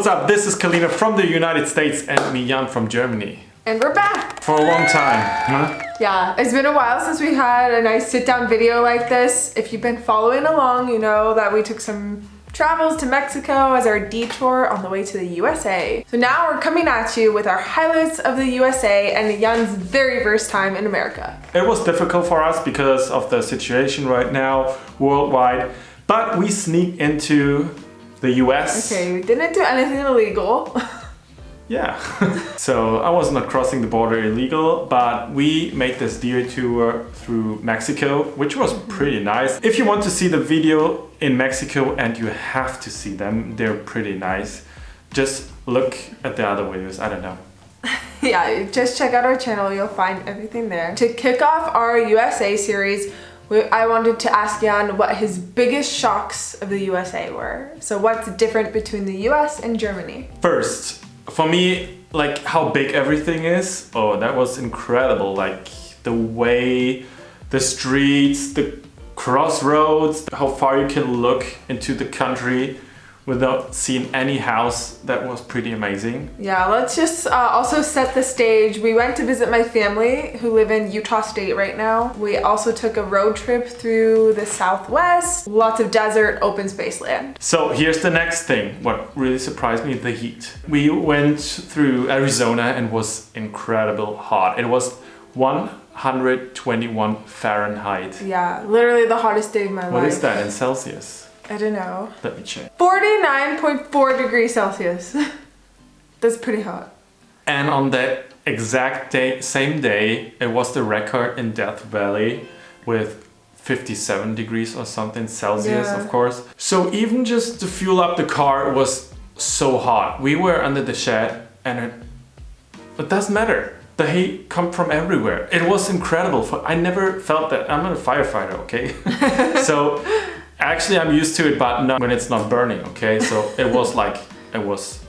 What's up? This is Kalina from the United States and me, Jan, from Germany. And we're back. For a long time, huh? Yeah, it's been a while since we had a nice sit-down video like this. If you've been following along, you know that we took some travels to Mexico as our detour on the way to the USA. So now we're coming at you with our highlights of the USA and Jan's very first time in America. It was difficult for us because of the situation right now worldwide, but we sneaked into the US. Okay, we didn't do anything illegal. Yeah, so I was not crossing the border illegal, but we made this detour through Mexico, which was pretty nice. If you want to see the video in Mexico, and you have to see them, they're pretty nice. Just look at the other videos, I don't know. Yeah, just check out our channel, you'll find everything there. To kick off our USA series, I wanted to ask Jan what his biggest shocks of the USA were. So what's different between the US and Germany? First, for me, like how big everything is. Oh, that was incredible. Like the way, the streets, the crossroads, how far you can look into the country without seeing any house. That was pretty amazing. Yeah, let's just also set the stage. We went to visit my family who live in Utah State right now. We also took a road trip through the Southwest, lots of desert, open space land. So here's the next thing. What really surprised me, the heat. We went through Arizona and was incredible hot. It was 121 Fahrenheit. Yeah, literally the hottest day of my life. What is that in Celsius? I don't know. Let me check. 49.4 degrees Celsius. That's pretty hot. And on that exact day, same day, it was the record in Death Valley with 57 degrees or something Celsius, Yeah. of course. So even just to fuel up the car was so hot. We were under the shed and it doesn't matter. The heat come from everywhere. It was incredible. I never felt that. I'm not a firefighter, okay? So actually I'm used to it, but not when it's not burning, okay? So it was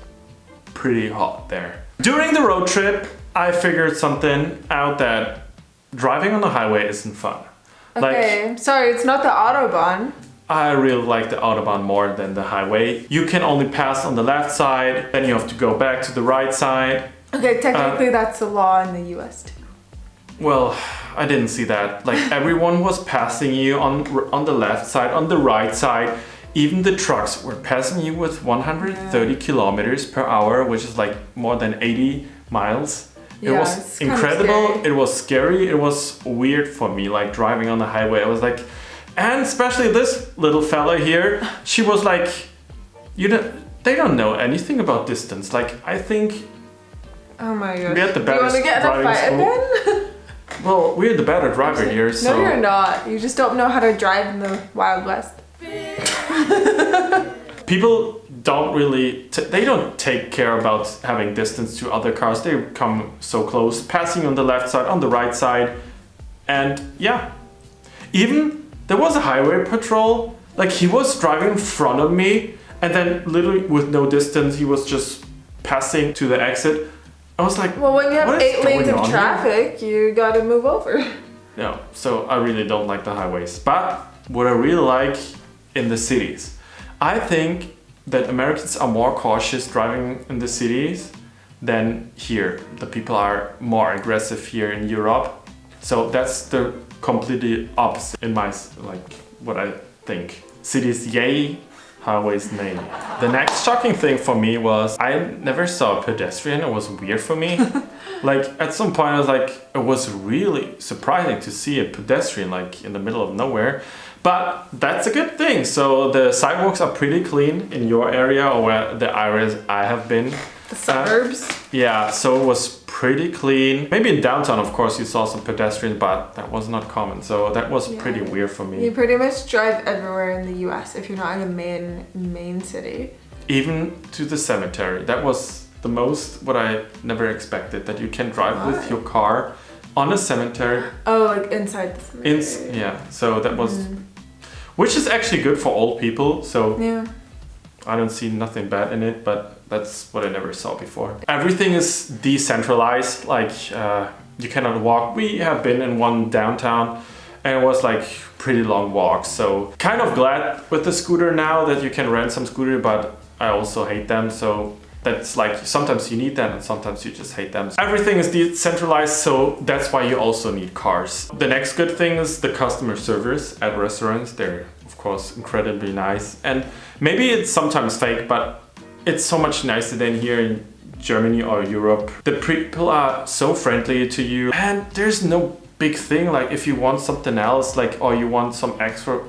pretty hot there. During the road trip, I figured something out that driving on the highway isn't fun. Okay, sorry, it's not the Autobahn. I really like the Autobahn more than the highway. You can only pass on the left side, then you have to go back to the right side. Okay, technically that's the law in the US too. Well, I didn't see that. Like everyone was passing you on the left side, on the right side. Even the trucks were passing you with 130 kilometers per hour, which is like more than 80 miles. It Yeah, was it's kinda incredible. scary. It was scary. It was weird for me, like driving on the highway. I was like, and especially this little fella here, she was like, they don't know anything about distance. Like I think Oh my gosh. we had the Do you want best to get in a driving fight school. again? Well, we're the better driver here, so. No, you're not. You just don't know how to drive in the Wild West. People don't really, they don't take care about having distance to other cars. They come so close, passing on the left side, on the right side. And yeah, even there was a highway patrol, like he was driving in front of me and then literally with no distance, he was just passing to the exit. I was like, Well, when you have what is 8 lanes going of on traffic, you gotta move over. here? No, so I really don't like the highways. But what I really like in the cities, I think that Americans are more cautious driving in the cities than here. The people are more aggressive here in Europe. So that's the completely opposite in my, like, what I think. Cities, yay, highways, nay. The next shocking thing for me was I never saw a pedestrian. It was weird for me. Like at some point I was like, it was really surprising to see a pedestrian like in the middle of nowhere. But that's a good thing. So the sidewalks are pretty clean in your area or where the areas I have been. The suburbs. Yeah, so it was pretty clean. Maybe in downtown, of course, you saw some pedestrians, but that was not common. So that was pretty weird for me. You pretty much drive everywhere in the US if you're not in a main city. Even to the cemetery. That was the most what I never expected, that you can drive with your car on a cemetery. Oh, like inside the cemetery. Yeah, so that was, which is actually good for old people. So Yeah. I don't see nothing bad in it, but that's what I never saw before. Everything is decentralized, like you cannot walk. We have been in one downtown and it was like pretty long walks. So kind of glad with the scooter now that you can rent some scooter, but I also hate them. So That's like sometimes you need them and sometimes you just hate them. Everything is decentralized, so that's why you also need cars. The next good thing is the customer service at restaurants. They're of course incredibly nice, and maybe it's sometimes fake, but it's so much nicer than here in Germany or Europe. The people are so friendly to you, and there's no big thing like if you want something else, like or you want some extra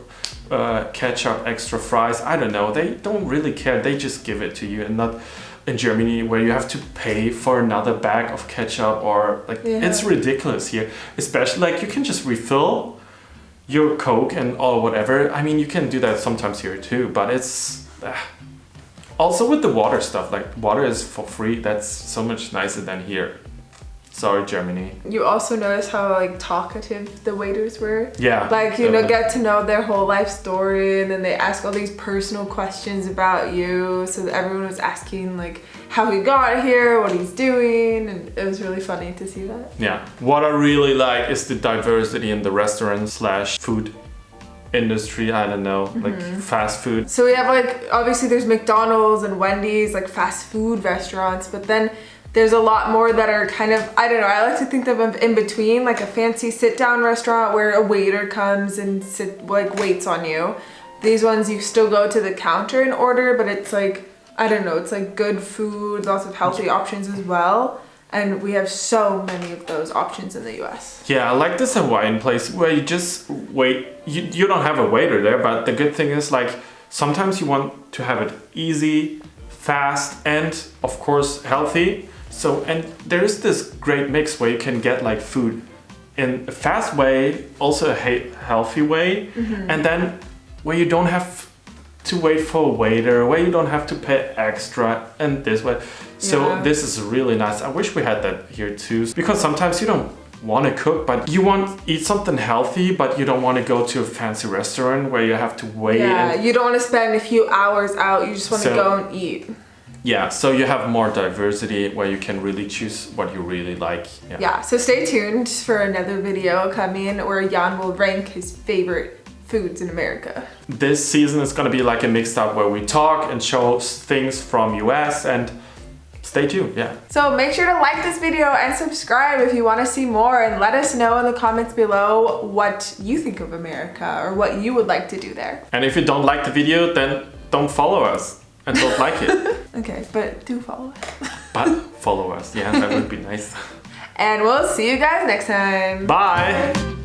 ketchup, extra fries, I don't know, they don't really care, they just give it to you. And not in Germany where you have to pay for another bag of ketchup or like it's ridiculous here. Especially like you can just refill your Coke and or whatever. I mean, you can do that sometimes here too, but it's also with the water stuff, like water is for free. That's so much nicer than here. Sorry, Germany. You also notice how like talkative the waiters were? Yeah. Like, you know, get to know their whole life story, and then they ask all these personal questions about you. So everyone was asking like how he got here, what he's doing, and it was really funny to see that. Yeah. What I really like is the diversity in the restaurant / food industry. I don't know, like fast food. So we have like, obviously there's McDonald's and Wendy's, like fast food restaurants, but then there's a lot more that are kind of, I don't know, I like to think of them in between, like a fancy sit-down restaurant where a waiter comes and waits on you. These ones you still go to the counter and order, but it's like, I don't know, it's like good food, lots of healthy options as well. And we have so many of those options in the US. Yeah, I like this Hawaiian place where you just wait. You don't have a waiter there, but the good thing is like sometimes you want to have it easy, fast, and of course healthy. So, and there's this great mix where you can get like food in a fast way, also a healthy way, and then where you don't have to wait for a waiter, where you don't have to pay extra, and this way. So this is really nice. I wish we had that here too, because sometimes you don't want to cook, but you want to eat something healthy, but you don't want to go to a fancy restaurant where you have to wait. Yeah, you don't want to spend a few hours out. You just want to go and eat. Yeah, so you have more diversity where you can really choose what you really like. Yeah, so stay tuned for another video coming where Jan will rank his favorite foods in America. This season is going to be like a mixed up where we talk and show things from US, and stay tuned, yeah. So make sure to like this video and subscribe if you want to see more, and let us know in the comments below what you think of America or what you would like to do there. And if you don't like the video, then don't follow us and don't like it. Okay, but do follow us. But follow us, yeah, that would be nice. And we'll see you guys next time. Bye.